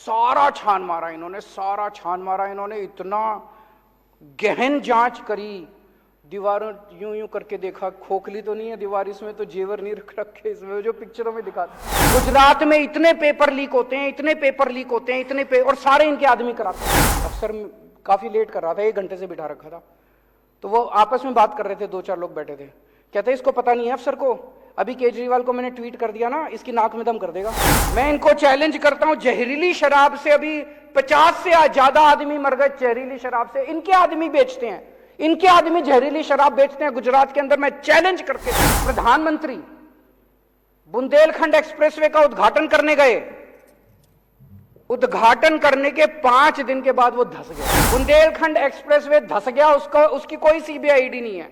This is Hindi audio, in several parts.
सारा छान मारा इन्होंने, सारा छान मारा इन्होंने, इतना गहन जांच करी, दीवारों यूं यूं करके देखा, खोखली तो नहीं है दीवार, इसमें तो जेवर नहीं रख रखे, इसमें जो पिक्चरों में दिखाते। गुजरात में इतने पेपर लीक होते हैं, इतने पेपर लीक होते हैं, इतने और सारे इनके आदमी कराते हैं। अफसर काफी लेट कर रहा था, 1 घंटे से बिठा रखा था, तो वो आपस में बात कर रहे थे, 2-4 लोग बैठे थे। कहते इसको पता नहीं है अफसर को, अभी केजरीवाल को मैंने ट्वीट कर दिया ना, इसकी नाक में दम कर देगा। मैं इनको चैलेंज करता हूं, जहरीली शराब से अभी 50 से ज्यादा आदमी मर गए, जहरीली शराब से। इनके आदमी बेचते हैं, इनके आदमी जहरीली शराब बेचते हैं गुजरात के अंदर। मैं चैलेंज करके, प्रधानमंत्री बुंदेलखंड एक्सप्रेसवे का उद्घाटन करने गए, उद्घाटन करने के 5 दिन के बाद वो धंस गया। बुंदेलखंड एक्सप्रेसवे धंस गया, उसकी कोई सीबीआईडी नहीं है।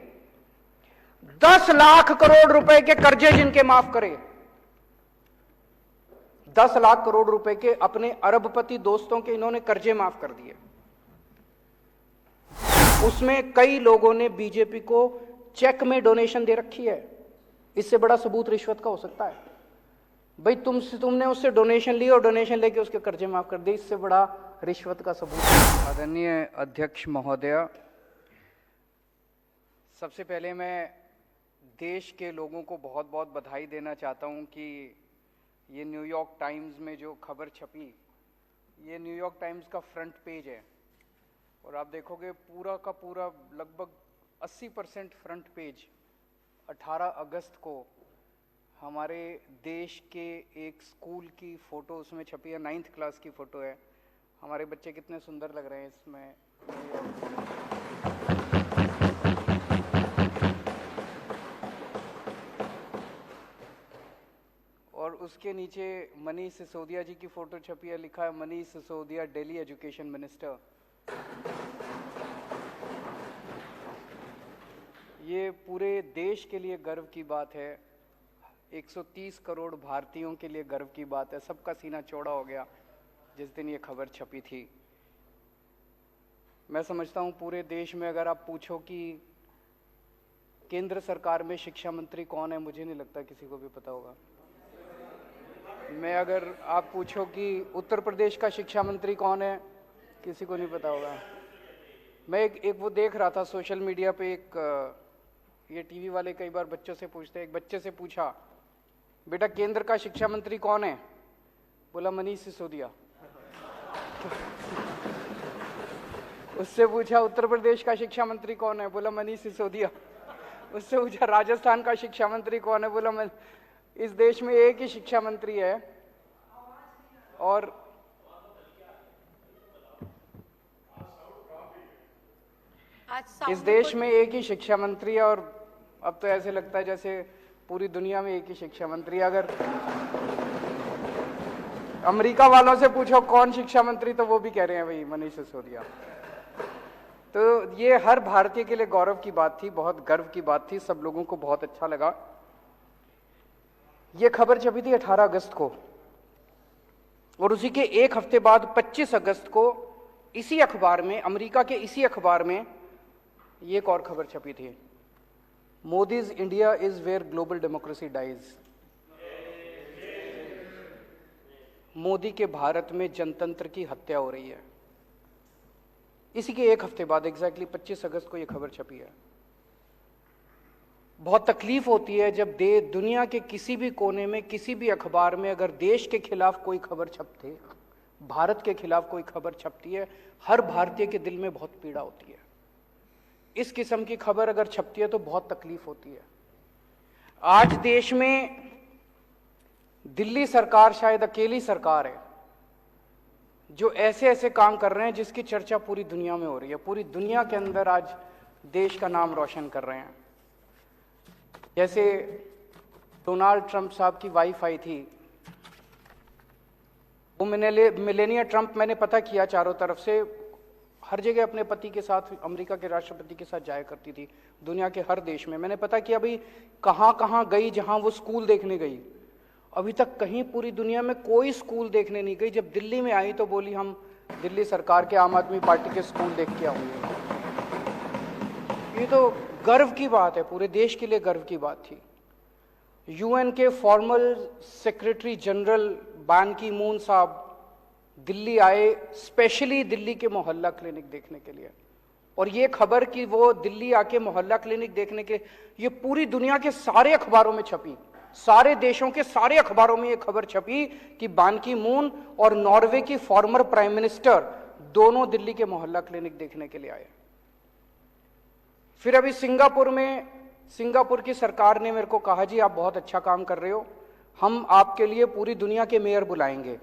10 लाख करोड़ रुपए के कर्जे जिनके माफ करे, 10 लाख करोड़ रुपए के अपने अरबपति दोस्तों के इन्होंने कर्जे माफ कर दिए। उसमें कई लोगों ने बीजेपी को चेक में डोनेशन दे रखी है। इससे बड़ा सबूत रिश्वत का हो सकता है? भाई तुमने उससे डोनेशन ली और डोनेशन लेके उसके कर्जे माफ कर दिए, इससे बड़ा रिश्वत का सबूत। आदरणीय अध्यक्ष महोदय, सबसे पहले मैं देश के लोगों को बहुत बहुत बधाई देना चाहता हूं कि ये न्यूयॉर्क टाइम्स में जो खबर छपी, ये न्यूयॉर्क टाइम्स का फ्रंट पेज है, और आप देखोगे पूरा का पूरा लगभग 80% फ्रंट पेज 18 अगस्त को हमारे देश के एक स्कूल की फ़ोटो उसमें छपी है, 9th क्लास की फ़ोटो है। हमारे बच्चे कितने सुंदर लग रहे हैं इसमें। और उसके नीचे मनीष सिसोदिया जी की फ़ोटो छपी है, लिखा है मनीष सिसोदिया दिल्ली एजुकेशन मिनिस्टर। ये पूरे देश के लिए गर्व की बात है, 130 करोड़ भारतीयों के लिए गर्व की बात है। सबका सीना चौड़ा हो गया जिस दिन ये खबर छपी थी। मैं समझता हूँ पूरे देश में अगर आप पूछो कि केंद्र सरकार में शिक्षा मंत्री कौन है, मुझे नहीं लगता किसी को भी पता होगा। मैं अगर आप पूछो कि उत्तर प्रदेश का शिक्षा मंत्री कौन है, किसी को नहीं पता होगा। मैं एक वो देख रहा था सोशल मीडिया पे, ये टीवी वाले कई बार बच्चों से पूछते हैं। एक बच्चे से पूछा, बेटा केंद्र का शिक्षा मंत्री कौन है? बोला मनीष सिसोदिया। उससे पूछा उत्तर प्रदेश का शिक्षा मंत्री कौन है? बोला मनीष सिसोदिया। उससे पूछा राजस्थान का शिक्षा मंत्री कौन है? बोला इस देश में एक ही शिक्षा मंत्री है, और इस देश में एक ही शिक्षा मंत्री है, और अब तो ऐसे लगता है जैसे पूरी दुनिया में एक ही शिक्षा मंत्री है। अगर अमेरिका वालों से पूछो कौन शिक्षा मंत्री, तो वो भी कह रहे हैं भाई मनीष सिसोदिया। तो ये हर भारतीय के लिए गौरव की बात थी, बहुत गर्व की बात थी, सब लोगों को बहुत अच्छा लगा। ये खबर छपी थी 18 अगस्त को, और उसी के 1 हफ्ते बाद 25 अगस्त को इसी अखबार में, अमेरिका के इसी अखबार में ये एक और खबर छपी थी, Modi's India is where global democracy dies. Modi के भारत में जनतंत्र की हत्या हो रही है। इसी के 1 हफ्ते बाद एग्जैक्टली 25 अगस्त को ये खबर छपी है। बहुत तकलीफ होती है जब दुनिया के किसी भी कोने में, किसी भी अखबार में अगर देश के खिलाफ कोई खबर छपती, भारत के खिलाफ कोई खबर छपती है, हर भारतीय के दिल में बहुत पीड़ा होती है। इस किस्म की खबर अगर छपती है तो बहुत तकलीफ होती है। आज देश में दिल्ली सरकार शायद अकेली सरकार है जो ऐसे ऐसे काम कर रहे हैं जिसकी चर्चा पूरी दुनिया में हो रही है। पूरी दुनिया के अंदर आज देश का नाम रोशन कर रहे हैं। जैसे डोनाल्ड ट्रंप साहब की वाइफ आई थी, वो मिलेनिया ट्रंप, मैंने पता किया चारों तरफ से, हर जगह अपने पति के साथ, अमेरिका के राष्ट्रपति के साथ जाया करती थी, दुनिया के हर देश में। मैंने पता किया भाई कहाँ कहाँ गई, जहाँ वो स्कूल देखने गई। अभी तक कहीं पूरी दुनिया में कोई स्कूल देखने नहीं गई। जब दिल्ली में आई तो बोली हम दिल्ली सरकार के, आम आदमी पार्टी के स्कूल देख के आऊंगे। ये तो गर्व की बात है, पूरे देश के लिए गर्व की बात थी। यूएन के फॉर्मल सेक्रेटरी जनरल बान की मून साहब दिल्ली आए स्पेशली दिल्ली के मोहल्ला क्लिनिक देखने के लिए। और ये खबर कि वो दिल्ली आके मोहल्ला क्लिनिक देखने के, ये पूरी दुनिया के सारे अखबारों में छपी, सारे देशों के सारे अखबारों में ये खबर छपी कि बान की मून और नॉर्वे की फॉर्मर प्राइम मिनिस्टर दोनों दिल्ली के मोहल्ला क्लिनिक देखने के लिए आए। फिर अभी सिंगापुर की सरकार ने मेरे को कहा, जी आप बहुत अच्छा काम कर रहे हो, हम आपके लिए पूरी दुनिया के मेयर बुलाएंगे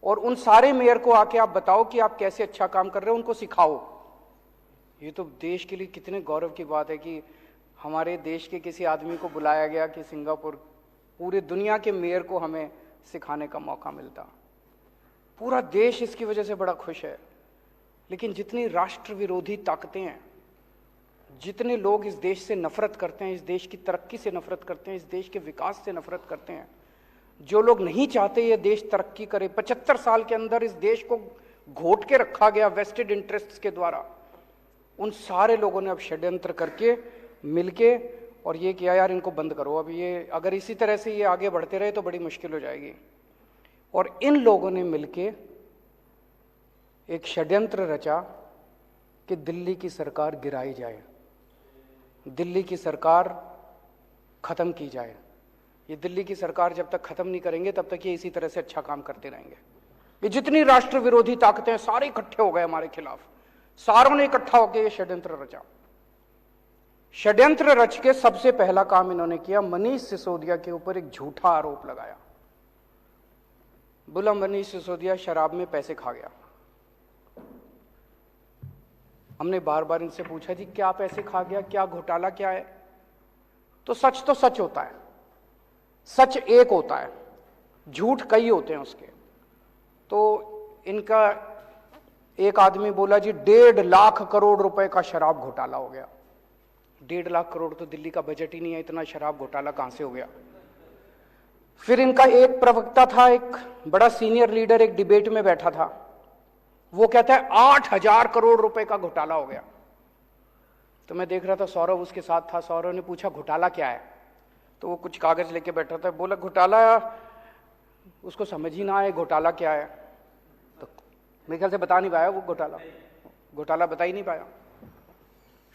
और उन सारे मेयर को आके आप बताओ कि आप कैसे अच्छा काम कर रहे हो, उनको सिखाओ। ये तो देश के लिए कितने गौरव की बात है कि हमारे देश के किसी आदमी को बुलाया गया कि सिंगापुर, पूरी दुनिया के मेयर को हमें सिखाने का मौका मिलता। पूरा देश इसकी वजह से बड़ा खुश है। लेकिन जितनी राष्ट्र विरोधी ताकतें हैं, जितने लोग इस देश से नफरत करते हैं, इस देश की तरक्की से नफरत करते हैं, इस देश के विकास से नफरत करते हैं, जो लोग नहीं चाहते ये देश तरक्की करे, 75 साल के अंदर इस देश को घोट के रखा गया वेस्टेड इंटरेस्ट्स के द्वारा, उन सारे लोगों ने अब षड्यंत्र करके मिलके और ये किया, यार इनको बंद करो, अब ये अगर इसी तरह से ये आगे बढ़ते रहे तो बड़ी मुश्किल हो जाएगी। और इन लोगों ने मिलके एक षड्यंत्र रचा कि दिल्ली की सरकार गिराई जाए, दिल्ली की सरकार खत्म की जाए। ये दिल्ली की सरकार जब तक खत्म नहीं करेंगे तब तक ये इसी तरह से अच्छा काम करते रहेंगे। ये जितनी राष्ट्र विरोधी ताकतें सारे इकट्ठे हो गए हमारे खिलाफ, सारों ने इकट्ठा होकर ये षड्यंत्र रचा। षड्यंत्र रच के सबसे पहला काम इन्होंने किया, मनीष सिसोदिया के ऊपर एक झूठा आरोप लगाया। बोला मनीष सिसोदिया शराब में पैसे खा गया। हमने बार बार इनसे पूछा, जी क्या पैसे खा गया, क्या घोटाला क्या है? तो सच होता है, सच एक होता है, झूठ कई होते हैं उसके। तो इनका एक आदमी बोला, जी 1.5 लाख करोड़ रुपए का शराब घोटाला हो गया। 1.5 लाख करोड़ तो दिल्ली का बजट ही नहीं है, इतना शराब घोटाला कहां से हो गया? फिर इनका एक प्रवक्ता था, एक बड़ा सीनियर लीडर, एक डिबेट में बैठा था, वो कहता है 8,000 करोड़ रुपए का घोटाला हो गया। तो मैं देख रहा था, सौरभ उसके साथ था, सौरभ ने पूछा घोटाला क्या है? तो वो कुछ कागज लेके बैठा था, बोला घोटाला, उसको समझ ही ना आए घोटाला क्या है। तो मेरे ख्याल से बता नहीं पाया वो घोटाला बता ही नहीं पाया।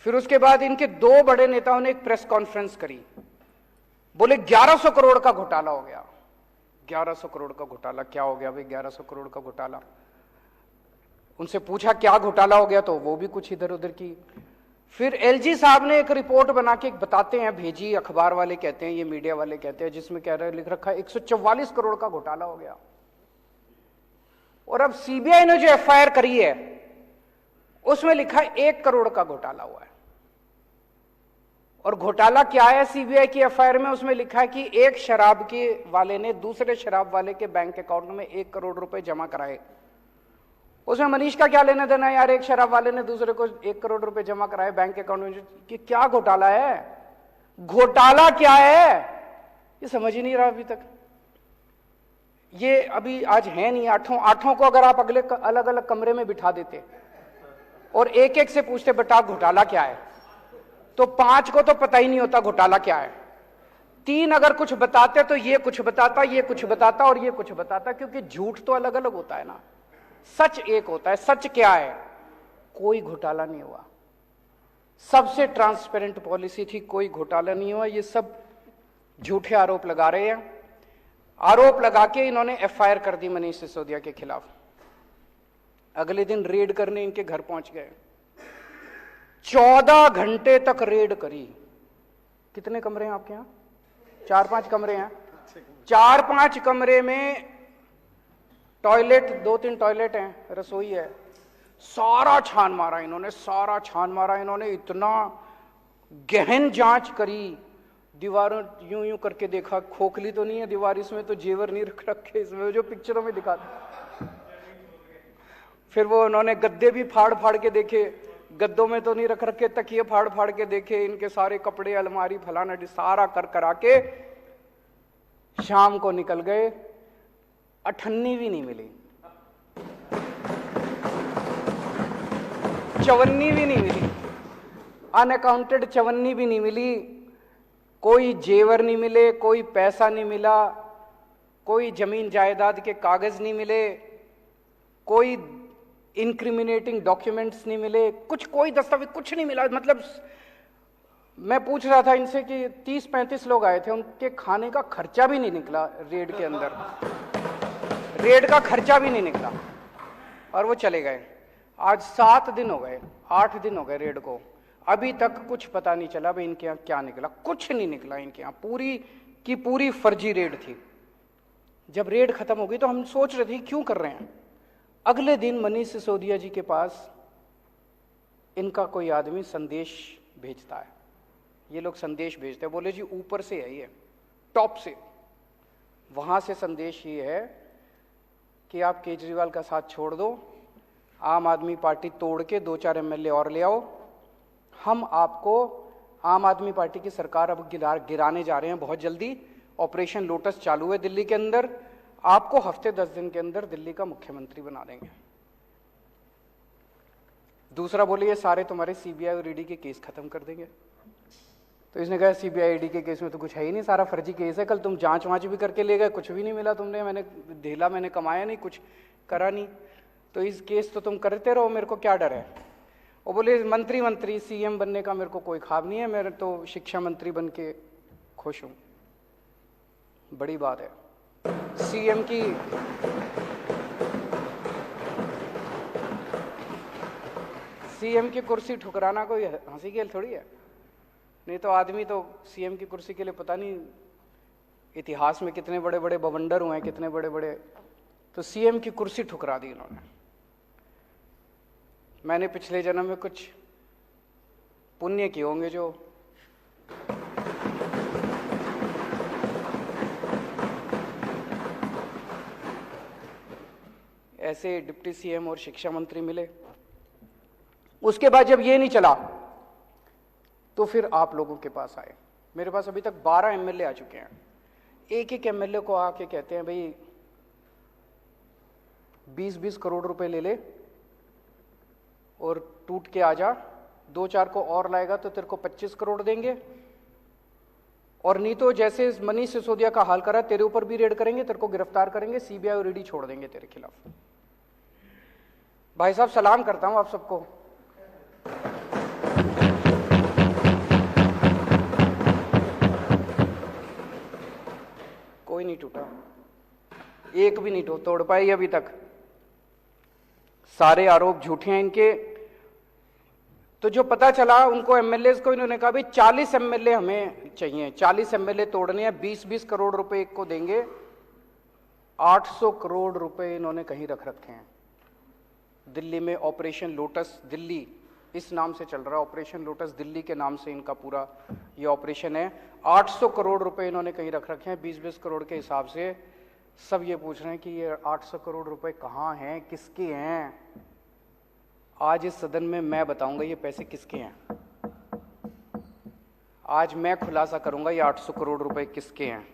फिर उसके बाद इनके 2 बड़े नेताओं ने एक प्रेस कॉन्फ्रेंस करी, बोले 1100 करोड़ का घोटाला हो गया। 1100 करोड़ का घोटाला क्या हो गया भाई? 1100 करोड़ का घोटाला। उनसे पूछा क्या घोटाला हो गया, तो वो भी कुछ इधर उधर की। फिर एलजी साहब ने एक रिपोर्ट बना के बताते हैं, भेजी, अखबार वाले कहते हैं, ये मीडिया वाले कहते हैं, जिसमें कह रहे लिख रखा है 144 करोड़ का घोटाला हो गया। और अब सीबीआई ने जो एफआईआर करी है उसमें लिखा है 1 करोड़ का घोटाला हुआ है। और घोटाला क्या है सीबीआई की एफआईआर में? उसमें लिखा है कि एक शराब के वाले ने दूसरे शराब वाले के बैंक अकाउंट में 1 करोड़ रुपए जमा कराए। उसमें मनीष का क्या लेना देना है यार? एक शराब वाले ने दूसरे को 1 करोड़ रुपए जमा कराए बैंक अकाउंट में, कि क्या घोटाला है? घोटाला क्या है ये समझ ही नहीं रहा अभी तक। ये अभी आज है नहीं, आठों को अगर आप अगले अलग अलग कमरे में बिठा देते और एक एक से पूछते बेटा घोटाला क्या है, तो 5 को तो पता ही नहीं होता घोटाला क्या है। 3 अगर कुछ बताते तो ये कुछ बताता, ये कुछ बताता और ये कुछ बताता, क्योंकि झूठ तो अलग अलग होता है ना, सच एक होता है। सच क्या है? कोई घोटाला नहीं हुआ, सबसे ट्रांसपेरेंट पॉलिसी थी, कोई घोटाला नहीं हुआ। ये सब झूठे आरोप लगा रहे हैं। आरोप लगा के इन्होंने एफआईआर कर दी मनीष सिसोदिया के खिलाफ। अगले दिन रेड करने इनके घर पहुंच गए, 14 घंटे तक रेड करी। कितने कमरे हैं आपके यहां? 4-5 कमरे हैं। 4-5 कमरे में टॉयलेट, 2-3 टॉयलेट हैं, रसोई है। सारा छान मारा इन्होंने, सारा छान मारा इन्होंने। इतना गहन जांच करी, दीवारों यूं यूं करके देखा, खोखली तो नहीं है दीवार, इसमें तो जेवर नहीं रख रखे, इसमें जो पिक्चरों में दिखाते। फिर वो उन्होंने गद्दे भी फाड़ फाड़ के देखे, गद्दों में तो नहीं रख रखे, तकिए फाड़ फाड़ के देखे, इनके सारे कपड़े, अलमारी, फलाना सारा कर करा के शाम को निकल गए। 58 भी नहीं मिली, 54 भी नहीं मिली, अनअकाउंटेड 54 भी नहीं मिली। कोई जेवर नहीं मिले, कोई पैसा नहीं मिला, कोई जमीन जायदाद के कागज नहीं मिले। कोई इंक्रिमिनेटिंग डॉक्यूमेंट्स नहीं मिले, कुछ कोई दस्तावेज कुछ नहीं मिला। मतलब मैं पूछ रहा था इनसे कि 30-35 लोग आए थे, उनके खाने का खर्चा भी नहीं निकला रेड के अंदर, रेड का खर्चा भी नहीं निकला और वो चले गए। आज 7 दिन हो गए, 8 दिन हो गए रेड को, अभी तक कुछ पता नहीं चला भाई इनके यहाँ क्या निकला। कुछ नहीं निकला इनके यहाँ, पूरी की पूरी फर्जी रेड थी। जब रेड खत्म हो गई तो हम सोच रहे थे क्यों कर रहे हैं। अगले दिन मनीष सिसोदिया जी के पास इनका कोई आदमी संदेश भेजता है। ये लोग संदेश भेजते हैं, बोले जी ऊपर से है ये, टॉप से, वहां से संदेश ये है कि आप केजरीवाल का साथ छोड़ दो, आम आदमी पार्टी तोड़ के 2-4 एमएलए और ले आओ, हम आपको आम आदमी पार्टी की सरकार अब गिराने जा रहे हैं बहुत जल्दी। ऑपरेशन लोटस चालू है दिल्ली के अंदर, आपको हफ्ते 10 दिन के अंदर दिल्ली का मुख्यमंत्री बना देंगे। दूसरा बोले ये सारे तुम्हारे सीबीआई और ईडी के केस खत्म कर देंगे। तो इसने कहा सीबीआई ईडी के केस में तो कुछ है ही नहीं, सारा फर्जी केस है, कल तुम जांच वांच भी करके ले गए, कुछ भी नहीं मिला तुमने, मैंने कमाया नहीं, कुछ करा नहीं, तो इस केस तो तुम करते रहो, मेरे को क्या डर है। वो बोले मंत्री सीएम बनने का मेरे को कोई ख्वाब नहीं है, मेरे तो शिक्षा मंत्री बन के खुश हूं। बड़ी बात है। सीएम की कुर्सी ठुकराना कोई हंसी खेल थोड़ी है। नहीं तो आदमी तो सीएम की कुर्सी के लिए पता नहीं इतिहास में कितने बड़े बड़े बवंडर हुए हैं, कितने बड़े बड़े, तो सीएम की कुर्सी ठुकरा दी इन्होंने। मैंने पिछले जन्म में कुछ पुण्य किए होंगे जो ऐसे डिप्टी सीएम और शिक्षा मंत्री मिले। उसके बाद जब ये नहीं चला तो फिर आप लोगों के पास आए। मेरे पास अभी तक 12 एमएलए आ चुके हैं। एक एमएलए को आके कहते हैं भाई 20-20 करोड़ रुपए ले ले और टूट के आ जा, 2-4 को और लाएगा तो तेरे को 25 करोड़ देंगे, और नहीं तो जैसे मनीष सिसोदिया का हाल करा तेरे ऊपर भी रेड करेंगे, तेरे को गिरफ्तार करेंगे, सीबीआई और ईडी छोड़ देंगे तेरे खिलाफ। भाई साहब सलाम करता हूं आप सबको। कोई नहीं टूटा, एक भी नहीं तोड़ पाई अभी तक। सारे आरोप झूठे हैं इनके। तो जो पता चला उनको एमएलए को, इन्होंने कहा भाई 40 एमएलए हमें चाहिए, 40 एमएलए तोड़ने हैं, 20-20 करोड़ रुपए एक को देंगे। 800 करोड़ रुपए इन्होंने कहीं रख रखे हैं दिल्ली में। ऑपरेशन लोटस दिल्ली इस नाम से चल रहा है, ऑपरेशन लोटस दिल्ली के नाम से इनका पूरा ये ऑपरेशन है। 800 करोड़ रुपए इन्होंने कहीं रख रखे हैं 20-20 करोड़ के हिसाब से। सब ये पूछ रहे हैं कि ये 800 करोड़ रुपए कहाँ हैं, किसके हैं। आज इस सदन में मैं बताऊंगा ये पैसे किसके हैं। आज मैं खुलासा करूंगा ये 800 करोड़ रुपए किसके हैं।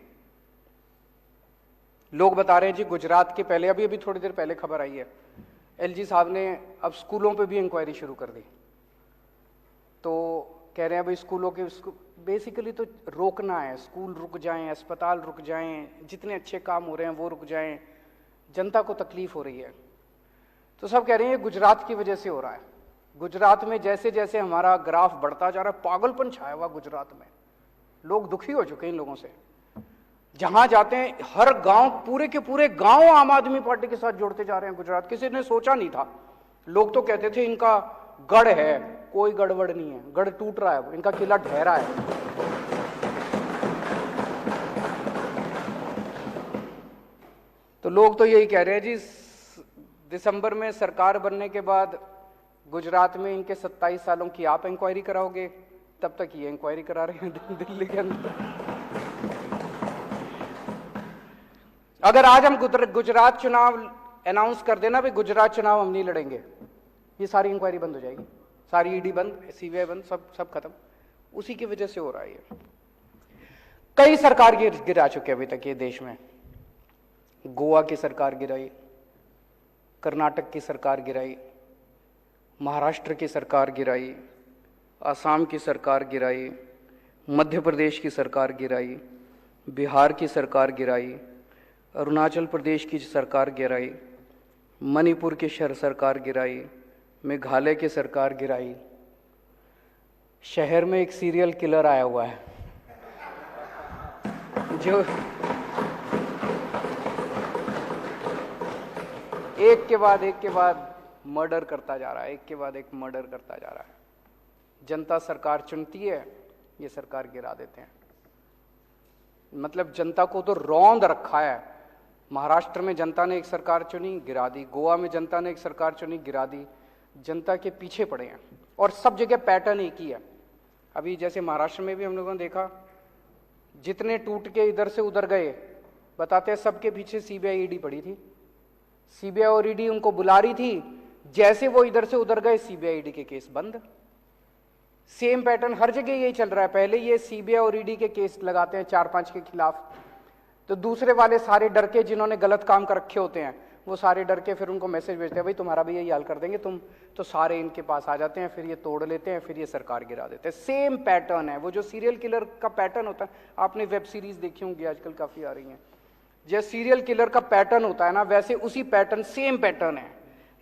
लोग बता रहे हैं जी गुजरात के, पहले अभी थोड़ी देर पहले खबर आई है, एलजी साहब ने अब स्कूलों पे भी इंक्वायरी शुरू कर दी। तो कह रहे हैं भाई स्कूलों के बेसिकली तो रोकना है, स्कूल रुक जाएं, अस्पताल रुक जाएं, जितने अच्छे काम हो रहे हैं वो रुक जाएं, जनता को तकलीफ हो रही है। तो सब कह रहे हैं ये गुजरात की वजह से हो रहा है। गुजरात में जैसे जैसे हमारा ग्राफ बढ़ता जा रहा है, पागलपन छाया हुआ गुजरात में, लोग दुखी हो चुके हैं इन लोगों से। जहां जाते हैं हर गांव, पूरे के पूरे गांव आम आदमी पार्टी के साथ जोड़ते जा रहे हैं गुजरात। किसी ने सोचा नहीं था। लोग तो कहते थे इनका गढ़ है, कोई गड़बड़ नहीं है, गढ़ टूट रहा है, इनका किला ढह है। तो लोग तो यही कह रहे हैं जी दिसंबर में सरकार बनने के बाद गुजरात में इनके 27 सालों की आप इंक्वायरी कराओगे, तब तक ये इंक्वायरी करा रहे हैं दिल्ली के अंदर। अगर आज हम गुजरात चुनाव अनाउंस कर देना भाई गुजरात चुनाव हम नहीं लड़ेंगे, ये सारी इंक्वायरी बंद हो जाएगी, सारी ईडी बंद, सीबीआई बंद, सब खत्म। उसी की वजह से हो रहा है ये। कई सरकार गिरा चुके अभी तक ये देश में। गोवा की सरकार गिराई, कर्नाटक की सरकार गिराई, महाराष्ट्र की सरकार गिराई, असम की सरकार गिराई, मध्य प्रदेश की सरकार गिराई, बिहार की सरकार गिराई, अरुणाचल प्रदेश की सरकार गिराई, मणिपुर की सरकार गिराई, मेघालय की सरकार गिराई, शहर में एक सीरियल किलर आया हुआ है जो एक के बाद मर्डर करता जा रहा है, एक के बाद एक मर्डर करता जा रहा है। जनता सरकार चुनती है, ये सरकार गिरा देते हैं। मतलब जनता को तो रौंद रखा है। महाराष्ट्र में जनता ने एक सरकार चुनी, गिरा दी। गोवा में जनता ने एक सरकार चुनी, गिरा दी। जनता के पीछे पड़े हैं और सब जगह पैटर्न एक ही है। अभी जैसे महाराष्ट्र में भी हम लोगों ने देखा, जितने टूट के इधर से उधर गए, बताते हैं सबके पीछे सीबीआई ईडी पड़ी थी। सीबीआई और ईडी उनको बुला रही थी, जैसे वो इधर से उधर गए सीबीआई ईडी के केस बंद। सेम पैटर्न हर जगह यही चल रहा है। पहले ये सीबीआई और ईडी के केस लगाते हैं 4-5 के खिलाफ, तो दूसरे वाले सारे डर के, जिन्होंने गलत काम कर रखे होते हैं, वो सारे डर के फिर उनको मैसेज भेजते हैं, भाई तुम्हारा भी यही हाल कर देंगे तुम, तो सारे इनके पास आ जाते हैं, फिर ये तोड़ लेते हैं, फिर ये सरकार गिरा देते हैं। सेम पैटर्न है। वो जो सीरियल किलर का पैटर्न होता है, आपने वेब सीरीज देखी होंगी, आजकल काफी आ रही हैं, जैसे सीरियल किलर का पैटर्न होता है ना, वैसे उसी पैटर्न, सेम पैटर्न है।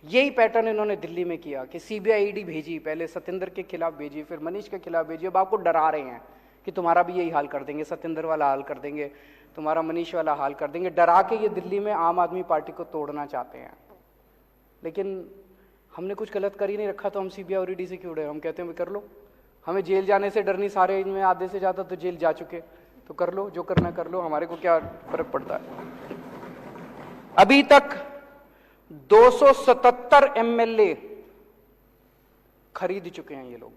यही पैटर्न इन्होंने दिल्ली में किया कि सीबीआई ईडी भेजी, पहले सत्येंद्र के खिलाफ भेजी, फिर मनीष के खिलाफ भेजी। अब आपको डरा रहे हैं कि तुम्हारा भी यही हाल कर देंगे, सत्येंद्र वाला हाल कर देंगे, तुम्हारा मनीष वाला हाल कर देंगे। डरा के ये दिल्ली में आम आदमी पार्टी को तोड़ना चाहते हैं। लेकिन हमने कुछ गलत कर ही नहीं रखा, तो हम सीबीआई और ईडी से क्यों डरे? हम कहते हैं कर लो, हमें जेल जाने से डर नहीं। सारे इनमें आधे से ज्यादा तो जेल जा चुके, तो कर लो, जो करना कर लो, हमारे को क्या फर्क पड़ता है। अभी तक 277 एमएलए खरीद चुके हैं ये लोग।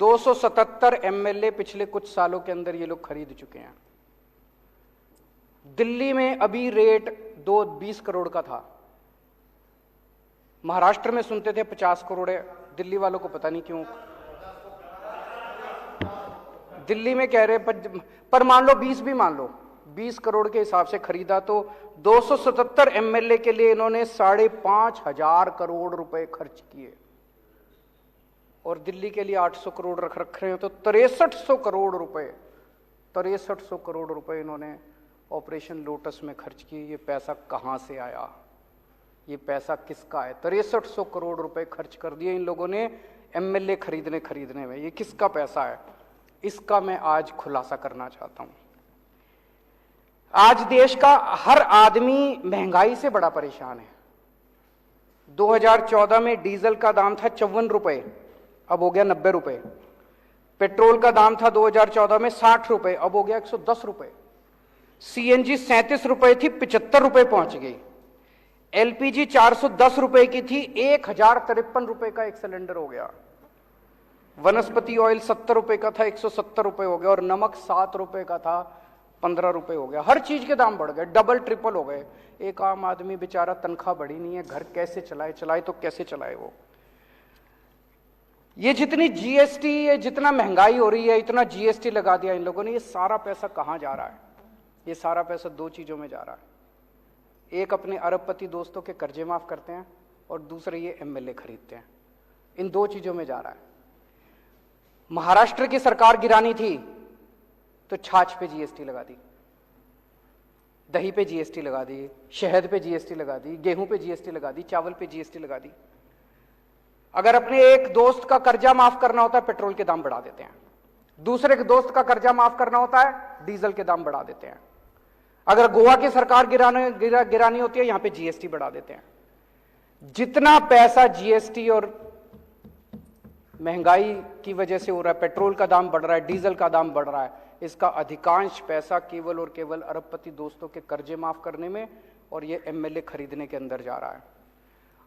277 एमएलए पिछले कुछ सालों के अंदर ये लोग खरीद चुके हैं। दिल्ली में अभी रेट 20 करोड़ का था। महाराष्ट्र में सुनते थे 50 करोड़ है, दिल्ली वालों को पता नहीं क्यों दिल्ली में कह रहे, पर मान लो 20 भी मान लो, 20 करोड़ के हिसाब से खरीदा, तो 277 एमएलए के लिए इन्होंने 5,500 करोड़ रुपए खर्च किए, और दिल्ली के लिए 800 करोड़ रख रहे हैं, तो 6300 करोड़ रुपए, 6300 करोड़ रुपए इन्होंने ऑपरेशन लोटस में खर्च किए। ये पैसा कहां से आया? ये पैसा किसका है? 6300 करोड़ रुपए खर्च कर दिए इन लोगों ने एमएलए खरीदने में। ये किसका पैसा है? इसका मैं आज खुलासा करना चाहता हूं। आज देश का हर आदमी महंगाई से बड़ा परेशान है। 2014 में डीजल का दाम था 54 रुपए, अब हो गया 90 रुपए। पेट्रोल का दाम था 2014 में 60 रुपए, अब हो गया 110 रुपए। सीएनजी 37 रुपए थी, 75 रुपए पहुंच गई। एलपीजी 410 रुपए की थी, 1053 रुपए का एक सिलेंडर हो गया। वनस्पति ऑयल 70 रुपए का था, 170 रुपए हो गया, और नमक 7 रुपए का था, 15 रुपए हो गया। हर चीज के दाम बढ़ गए, डबल ट्रिपल हो गए। एक आम आदमी बेचारा, तनख्वाह बढ़ी नहीं है, घर कैसे चलाए तो कैसे चलाए वो? ये जितनी जीएसटी, ये जितना महंगाई हो रही है, इतना जीएसटी लगा दिया इन लोगों ने। ये सारा पैसा कहां जा रहा है? ये सारा पैसा 2 चीजों में जा रहा है। एक, अपने अरबपति दोस्तों के कर्जे माफ करते हैं, और दूसरे ये एमएलए खरीदते हैं। इन 2 चीजों में जा रहा है। महाराष्ट्र की सरकार गिरानी थी तो छाछ पे जीएसटी लगा दी, दही पे जीएसटी लगा दी, शहद पे जीएसटी लगा दी, गेहूं पे जीएसटी लगा दी, चावल पे जीएसटी लगा दी। अगर अपने एक दोस्त का कर्जा माफ करना होता है, पेट्रोल के दाम बढ़ा देते हैं। दूसरे के दोस्त का कर्जा माफ करना होता है, डीजल के दाम बढ़ा देते हैं। अगर गोवा की सरकार गिरानी होती है, यहां पे जीएसटी बढ़ा देते हैं। जितना पैसा जीएसटी और महंगाई की वजह से हो रहा है, पेट्रोल का दाम बढ़ रहा है, डीजल का दाम बढ़ रहा है, इसका अधिकांश पैसा केवल और केवल अरबपति दोस्तों के कर्जे माफ करने में और ये एमएलए खरीदने के अंदर जा रहा है।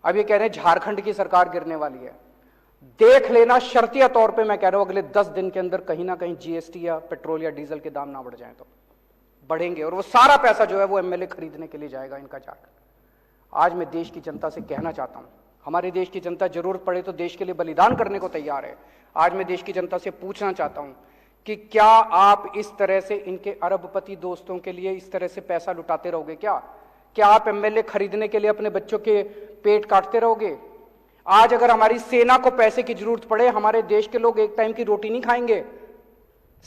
अब ये कह रहे हैं झारखंड की सरकार गिरने वाली है। देख लेना, शर्तिया तौर पे मैं कह रहा हूं, अगले 10 दिन के अंदर कहीं ना कहीं जीएसटी या पेट्रोल या डीजल के दाम ना बढ़ जाए तो बढ़ेंगे, और वो सारा पैसा जो है वो एमएलए खरीदने के लिए जाएगा इनका झारखंड। आज मैं देश की जनता से कहना चाहता हूं, हमारे देश की जनता जरूरत पड़े तो देश के लिए बलिदान करने को तैयार है। आज मैं देश की जनता से पूछना चाहता हूं कि क्या आप इस तरह से इनके अरबपति दोस्तों के लिए इस तरह से पैसा लुटाते रहोगे? क्या आप एमएलए खरीदने के लिए अपने बच्चों के पेट काटते रहोगे? आज अगर हमारी सेना को पैसे की जरूरत पड़े, हमारे देश के लोग एक टाइम की रोटी नहीं खाएंगे,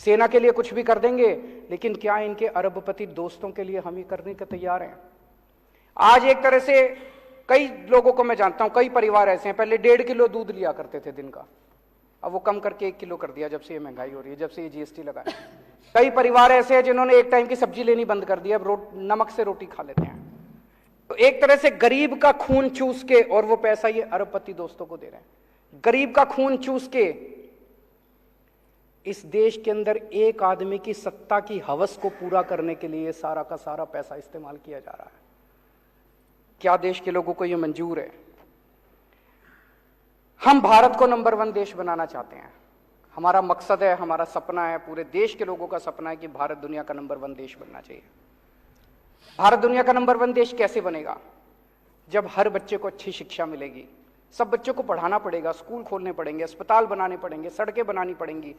सेना के लिए कुछ भी कर देंगे, लेकिन क्या इनके अरबपति दोस्तों के लिए हम ये करने के तैयार हैं? आज एक तरह से कई लोगों को मैं जानता हूं, कई परिवार ऐसे हैं, पहले 1.5 किलो दूध लिया करते थे दिन का, अब वो कम करके 1 किलो कर दिया जब से ये महंगाई हो रही है, जब से ये जीएसटी लगा है। कई परिवार ऐसे हैं जिन्होंने एक टाइम की सब्जी लेनी बंद कर दी, अब नमक से रोटी खा लेते हैं। तो एक तरह से गरीब का खून चूस के, और वो पैसा ये अरबपति दोस्तों को दे रहे हैं, गरीब का खून चूस के इस देश के अंदर एक आदमी की सत्ता की हवस को पूरा करने के लिए सारा का सारा पैसा इस्तेमाल किया जा रहा है। क्या देश के लोगों को यह मंजूर है? हम भारत को नंबर 1 देश बनाना चाहते हैं, हमारा मकसद है, हमारा सपना है, पूरे देश के लोगों का सपना है कि भारत दुनिया का नंबर 1 देश बनना चाहिए। भारत दुनिया का नंबर 1 देश कैसे बनेगा? जब हर बच्चे को अच्छी शिक्षा मिलेगी, सब बच्चों को पढ़ाना पड़ेगा, स्कूल खोलने पड़ेंगे, अस्पताल बनाने पड़ेंगे, सड़कें बनानी पड़ेंगी,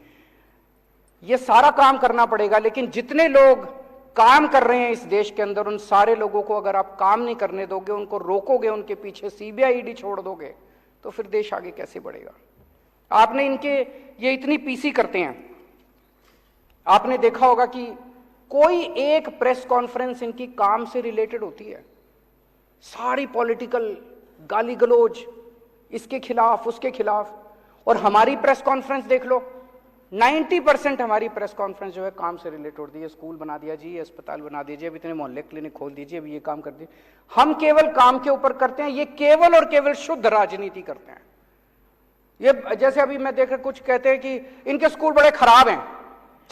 ये सारा काम करना पड़ेगा। लेकिन जितने लोग काम कर रहे हैं इस देश के अंदर, उन सारे लोगों को अगर आप काम नहीं करने दोगे, उनको रोकोगे, उनके पीछे सीबीआई ईडी छोड़ दोगे, तो फिर देश आगे कैसे बढ़ेगा? आपने इनके ये इतनी पीसी करते हैं, आपने देखा होगा कि कोई एक प्रेस कॉन्फ्रेंस इनकी काम से रिलेटेड होती है, सारी पॉलिटिकल गाली गलौज इसके खिलाफ उसके खिलाफ। और हमारी प्रेस कॉन्फ्रेंस देख लो, 90% हमारी प्रेस कॉन्फ्रेंस जो है काम से रिलेटेड होती है। स्कूल बना दिया जी, अस्पताल बना दीजिए, अब इतने मोहल्ले क्लिनिक खोल दीजिए, अब ये काम कर दीजिए। हम केवल काम के ऊपर करते हैं, ये केवल और केवल शुद्ध राजनीति करते हैं। ये जैसे अभी मैं देख रहा, कुछ कहते हैं कि इनके स्कूल बड़े खराब हैं,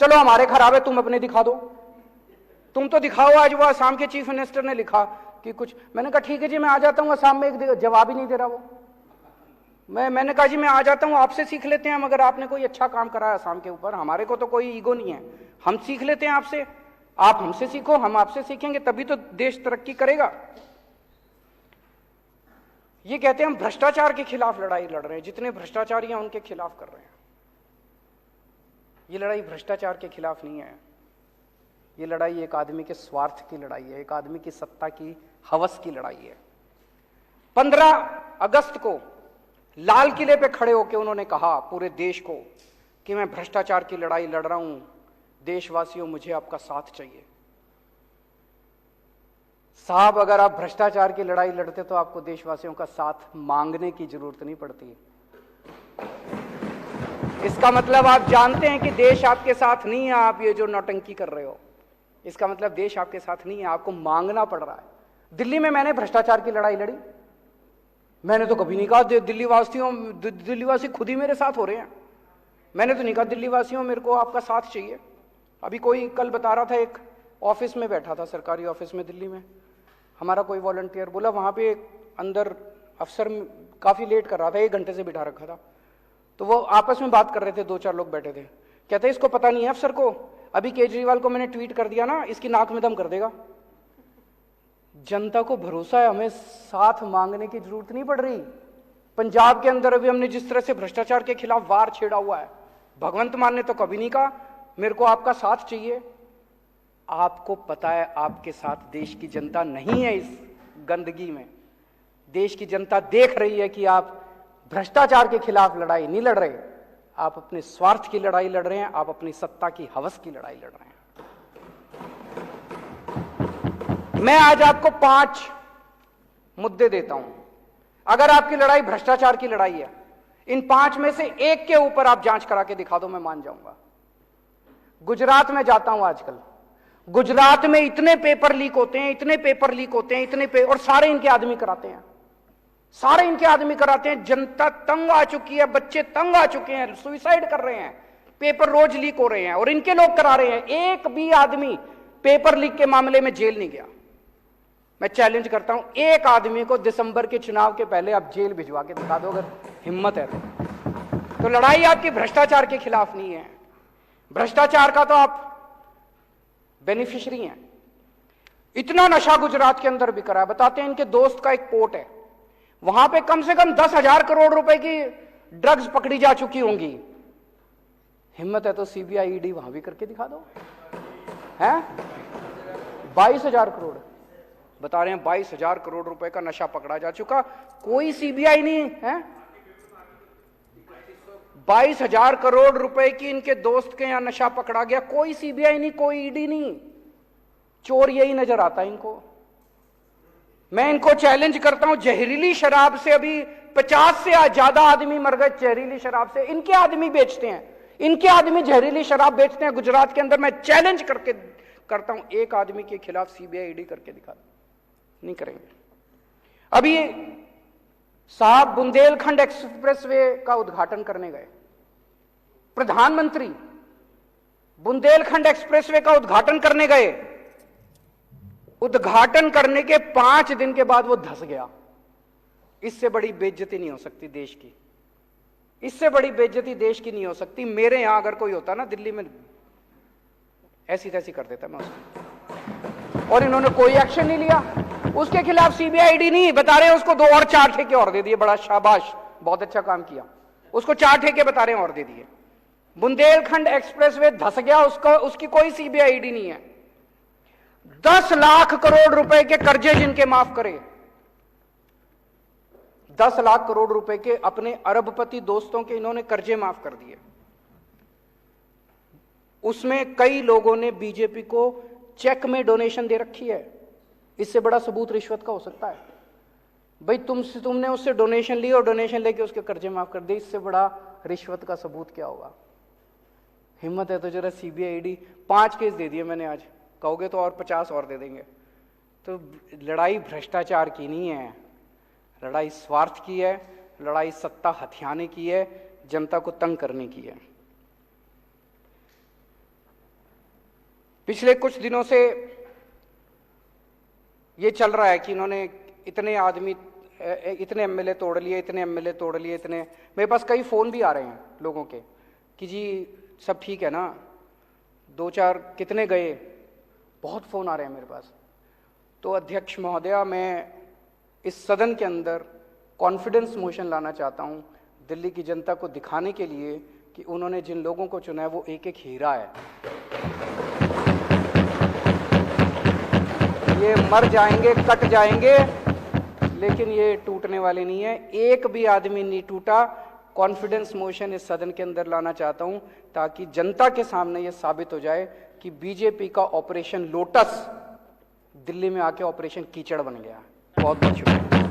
चलो हमारे खराब है, तुम अपने दिखा दो, तुम तो दिखाओ। आज वो असम के चीफ मिनिस्टर ने लिखा कि कुछ, मैंने कहा ठीक है जी मैं आ जाता हूं असम में, एक जवाब ही नहीं दे रहा वो। मैंने कहा जी मैं आ जाता हूं, आपसे सीख लेते हैं, मगर आपने कोई अच्छा काम करा है असम के ऊपर, हमारे को तो कोई ईगो नहीं है, हम सीख लेते हैं आपसे, आप हमसे सीखो, हम आपसे सीखेंगे, तभी तो देश तरक्की करेगा। ये कहते हैं हम भ्रष्टाचार के खिलाफ लड़ाई लड़ रहे हैं, जितने भ्रष्टाचारी हैं उनके खिलाफ कर रहे हैं। ये लड़ाई भ्रष्टाचार के खिलाफ नहीं है, ये लड़ाई एक आदमी के स्वार्थ की लड़ाई है, एक आदमी की सत्ता की हवस की लड़ाई है। 15 अगस्त को लाल किले पे खड़े होकर उन्होंने कहा पूरे देश को कि मैं भ्रष्टाचार की लड़ाई लड़ रहा हूं, देशवासियों मुझे आपका साथ चाहिए। साहब अगर आप भ्रष्टाचार की लड़ाई लड़ते तो आपको देशवासियों का साथ मांगने की जरूरत नहीं पड़ती। इसका मतलब आप जानते हैं कि देश आपके साथ नहीं है, आप ये जो नौटंकी कर रहे हो, इसका मतलब देश आपके साथ नहीं है, आपको मांगना पड़ रहा है। दिल्ली में मैंने भ्रष्टाचार की लड़ाई लड़ी, मैंने तो कभी नहीं कहा दिल्लीवासी खुद ही मेरे साथ हो रहे हैं, मैंने तो नहीं कहा दिल्ली वासियों मेरे को आपका साथ चाहिए। अभी कोई कल बता रहा था, एक ऑफिस में बैठा था, सरकारी ऑफिस में दिल्ली में, हमारा कोई वॉलंटियर बोला वहां पे अंदर अफसर काफी लेट कर रहा था, 1 घंटे से बिठा रखा था, तो वो आपस में बात कर रहे थे, 2-4 लोग बैठे थे, कहते इसको पता नहीं है अफसर को, अभी केजरीवाल को मैंने ट्वीट कर दिया ना, इसकी नाक में दम कर देगा। जनता को भरोसा है, हमें साथ मांगने की जरूरत नहीं पड़ रही। पंजाब के अंदर अभी हमने जिस तरह से भ्रष्टाचार के खिलाफ वार छेड़ा हुआ है, भगवंत मान ने तो कभी नहीं कहा मेरे को आपका साथ चाहिए। आपको पता है आपके साथ देश की जनता नहीं है, इस गंदगी में देश की जनता देख रही है कि आप भ्रष्टाचार के खिलाफ लड़ाई नहीं लड़ रहे, आप अपने स्वार्थ की लड़ाई लड़ रहे हैं, आप अपनी सत्ता की हवस की लड़ाई लड़ रहे हैं। मैं आज आपको 5 मुद्दे देता हूं, अगर आपकी लड़ाई भ्रष्टाचार की लड़ाई है, इन 5 में से एक के ऊपर आप जांच करा के दिखा दो, मैं मान जाऊंगा। गुजरात में जाता हूं आजकल, गुजरात में इतने पेपर लीक होते हैं, इतने पेपर लीक होते हैं, और सारे इनके आदमी कराते हैं, सारे इनके आदमी कराते हैं। जनता तंग आ चुकी है, बच्चे तंग आ चुके हैं, सुसाइड कर रहे हैं, पेपर रोज लीक हो रहे हैं और इनके लोग करा रहे हैं। एक भी आदमी पेपर लीक के मामले में जेल नहीं गया। मैं चैलेंज करता हूं, एक आदमी को दिसंबर के चुनाव के पहले आप जेल भिजवा के दिखा दो, अगर हिम्मत है तो लड़ाई आपकी भ्रष्टाचार के खिलाफ नहीं है, भ्रष्टाचार का तो आप बेनिफिशियरी हैं। इतना नशा गुजरात के अंदर बिक रहा है, बताते हैं इनके दोस्त का एक पोर्ट है, वहां पे कम से कम 10,000 करोड़ रुपए की ड्रग्स पकड़ी जा चुकी होंगी। हिम्मत है तो सीबीआई ईडी वहां भी करके दिखा दो। हैं 22,000 करोड़ बता रहे हैं, 22,000 करोड़ रुपए का नशा पकड़ा जा चुका, कोई सीबीआई नहीं है। 22,000 करोड़ रुपए की इनके दोस्त के यहां नशा पकड़ा गया, कोई सीबीआई नहीं, कोई ईडी नहीं, चोर यही नजर आता है इनको। मैं इनको चैलेंज करता हूं, जहरीली शराब से अभी 50 से ज्यादा आदमी मर गए जहरीली शराब से। इनके आदमी बेचते हैं, इनके आदमी जहरीली शराब बेचते हैं गुजरात के अंदर। मैं चैलेंज करके करता हूं, एक आदमी के खिलाफ सीबीआई ईडी करके दिखा, नहीं करेंगे। अभी साहब बुंदेलखंड एक्सप्रेसवे का उद्घाटन करने गए, प्रधानमंत्री बुंदेलखंड एक्सप्रेसवे का उद्घाटन करने गए, उद्घाटन करने के 5 दिन के बाद वो धंस गया। इससे बड़ी बेइज्जती नहीं हो सकती देश की, इससे बड़ी बेइज्जती देश की नहीं हो सकती। मेरे यहां अगर कोई होता ना दिल्ली में, ऐसी तैसी कर देता मैं उसको, और इन्होंने कोई एक्शन नहीं लिया। उसके खिलाफ सीबीआई ईडी नहीं बता रहे, उसको 2 और 4 ठेके और दे दिए। बड़ा शाबाश, बहुत अच्छा काम किया। उसको 4 ठेके बता रहे हैं और दे दिए। बुंदेलखंड एक्सप्रेसवे धंस गया, उसको उसकी कोई सीबीआई ईडी नहीं है। 10 लाख करोड़ रुपए के कर्जे जिनके माफ करे, 10 लाख करोड़ रुपए के अपने अरबपति दोस्तों के इन्होंने कर्जे माफ कर दिए। उसमें कई लोगों ने बीजेपी को चेक में डोनेशन दे रखी है। इससे बड़ा सबूत रिश्वत का हो सकता है? भाई तुमने उससे डोनेशन ली और डोनेशन लेके उसके कर्जे माफ कर दिए, इससे बड़ा रिश्वत का सबूत क्या होगा? हिम्मत है तो जरा सीबीआई ईडी। 5 केस दे दिए मैंने आज, कहोगे तो और 50 और दे देंगे। तो लड़ाई भ्रष्टाचार की नहीं है, लड़ाई स्वार्थ की है, लड़ाई सत्ता हथियाने की है, जनता को तंग करने की है। पिछले कुछ दिनों से ये चल रहा है कि इन्होंने इतने आदमी, इतने एमएलए तोड़ लिए, इतने एमएलए तोड़ लिए, इतने। मेरे पास कई फोन भी आ रहे हैं लोगों के कि जी सब ठीक है ना, 2-4 कितने गए, बहुत फोन आ रहे हैं मेरे पास। तो अध्यक्ष महोदया, मैं इस सदन के अंदर कॉन्फिडेंस मोशन लाना चाहता हूं दिल्ली की जनता को दिखाने के लिए कि उन्होंने जिन लोगों को चुना है वो एक-एक हीरा है। ये मर जाएंगे, कट जाएंगे, लेकिन ये टूटने वाले नहीं है। एक भी आदमी नहीं टूटा। कॉन्फिडेंस मोशन इस सदन के अंदर लाना चाहता हूं ताकि जनता के सामने ये साबित हो जाए कि बीजेपी का ऑपरेशन लोटस दिल्ली में आके ऑपरेशन कीचड़ बन गया। बहुत बहुत शुक्रिया।